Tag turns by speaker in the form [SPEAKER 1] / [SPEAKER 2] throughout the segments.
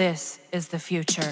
[SPEAKER 1] This is the future.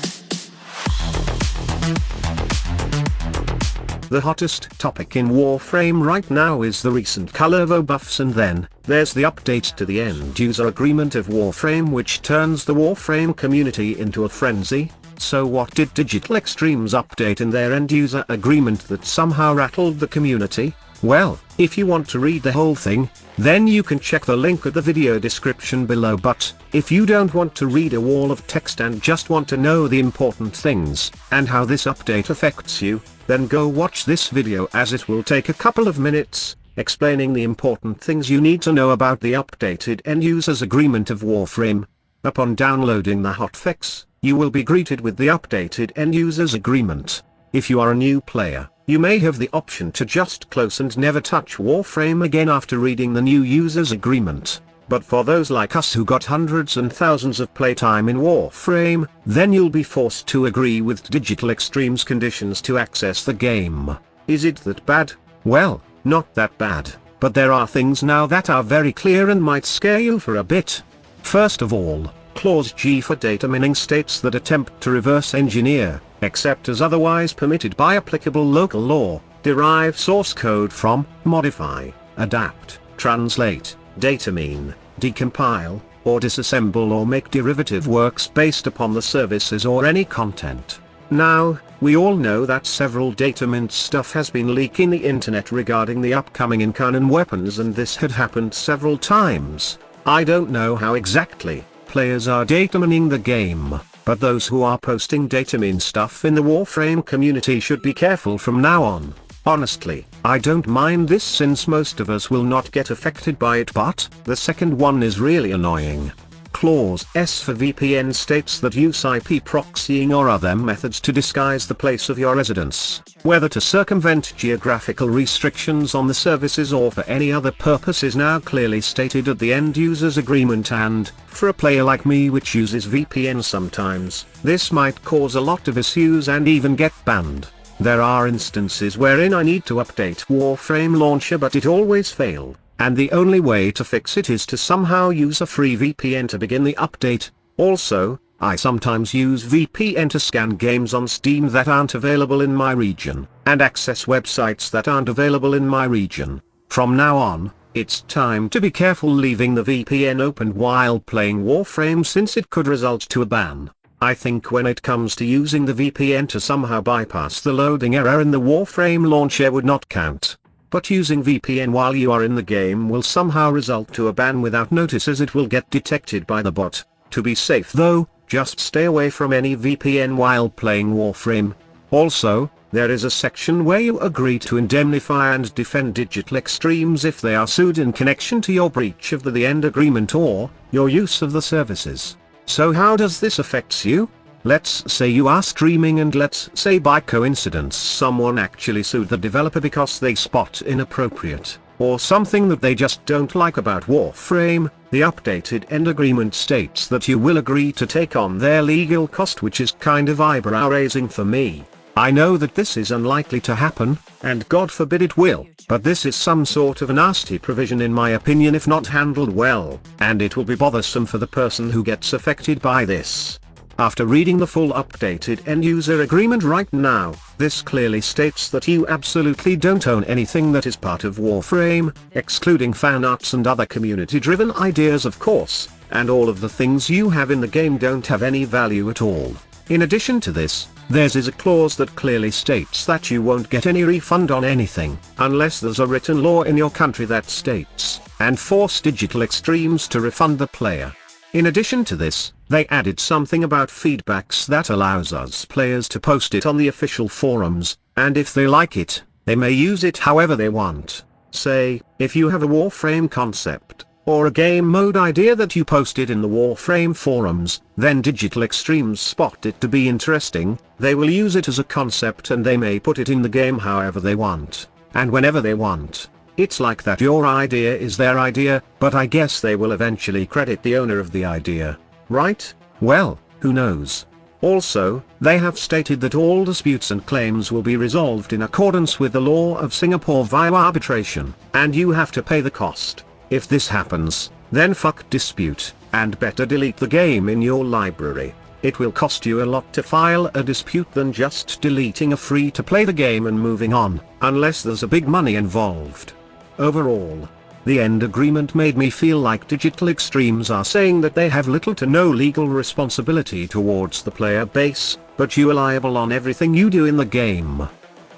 [SPEAKER 2] The hottest topic in Warframe right now is the recent color buffs, and then there's the update to the end-user agreement of Warframe, which turns the Warframe community into a frenzy. So what did Digital Extremes update in their end-user agreement that somehow rattled the community? Well, if you want to read the whole thing, then you can check the link at the video description below, but if you don't want to read a wall of text and just want to know the important things, and how this update affects you, then go watch this video, as it will take a couple of minutes, explaining the important things you need to know about the updated end-users agreement of Warframe. Upon downloading the hotfix, you will be greeted with the updated end-users agreement. If you are a new player, you may have the option to just close and never touch Warframe again after reading the new users agreement. But for those like us who got hundreds and thousands of playtime in Warframe, then you'll be forced to agree with Digital Extremes conditions to access the game. Is it that bad? Well, not that bad, but there are things now that are very clear and might scare you for a bit. First of all, Clause G for datamining states that attempt to reverse engineer, except as otherwise permitted by applicable local law, derive source code from, modify, adapt, translate, datamine, decompile, or disassemble or make derivative works based upon the services or any content. Now, we all know that several datamint stuff has been leaking the internet regarding the upcoming in-canon weapons, and this had happened several times. I don't know how exactly players are datamining the game, but those who are posting datamine stuff in the Warframe community should be careful from now on. Honestly, I don't mind this since most of us will not get affected by it, but the second one is really annoying. Clause S for VPN states that use IP proxying or other methods to disguise the place of your residence, whether to circumvent geographical restrictions on the services or for any other purpose, is now clearly stated at the end-users agreement, and, for a player like me which uses VPN sometimes, this might cause a lot of issues and even get banned. There are instances wherein I need to update Warframe launcher but it always fails. And the only way to fix it is to somehow use a free VPN to begin the update. Also, I sometimes use VPN to scan games on Steam that aren't available in my region, and access websites that aren't available in my region. From now on, it's time to be careful leaving the VPN open while playing Warframe, since it could result to a ban. I think when it comes to using the VPN to somehow bypass the loading error in the Warframe launcher would not count. But using VPN while you are in the game will somehow result to a ban without notice, as it will get detected by the bot. To be safe though, just stay away from any VPN while playing Warframe. Also, there is a section where you agree to indemnify and defend Digital Extremes if they are sued in connection to your breach of the end agreement or your use of the services. So how does this affect you? Let's say you are streaming and let's say by coincidence someone actually sued the developer because they spot inappropriate, or something that they just don't like about Warframe. The updated end agreement states that you will agree to take on their legal cost, which is kind of eyebrow raising for me. I know that this is unlikely to happen, and God forbid it will, but this is some sort of a nasty provision in my opinion if not handled well, and it will be bothersome for the person who gets affected by this. After reading the full updated end-user agreement right now, this clearly states that you absolutely don't own anything that is part of Warframe, excluding fan arts and other community-driven ideas of course, and all of the things you have in the game don't have any value at all. In addition to this, there is a clause that clearly states that you won't get any refund on anything, unless there's a written law in your country that states, and force Digital Extremes to refund the player. In addition to this, they added something about feedbacks that allows us players to post it on the official forums, and if they like it, they may use it however they want. Say, if you have a Warframe concept, or a game mode idea that you posted in the Warframe forums, then Digital Extremes spot it to be interesting, they will use it as a concept and they may put it in the game however they want, and whenever they want. It's like that your idea is their idea, but I guess they will eventually credit the owner of the idea, right? Well, who knows? Also, they have stated that all disputes and claims will be resolved in accordance with the law of Singapore via arbitration, and you have to pay the cost. If this happens, then fuck dispute, and better delete the game in your library. It will cost you a lot to file a dispute than just deleting a free-to-play the game and moving on, unless there's a big money involved. Overall, the end agreement made me feel like Digital Extremes are saying that they have little to no legal responsibility towards the player base, but you are liable on everything you do in the game.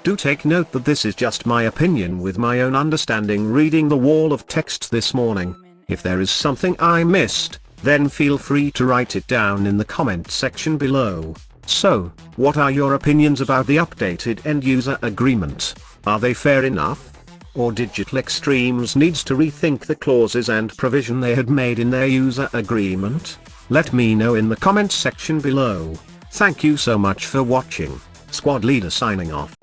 [SPEAKER 2] Do take note that this is just my opinion with my own understanding reading the wall of text this morning. If there is something I missed, then feel free to write it down in the comment section below. So, what are your opinions about the updated end-user agreement? Are they fair enough? Or Digital Extremes needs to rethink the clauses and provision they had made in their user agreement? Let me know in the comments section below. Thank you so much for watching. Squad Leader signing off.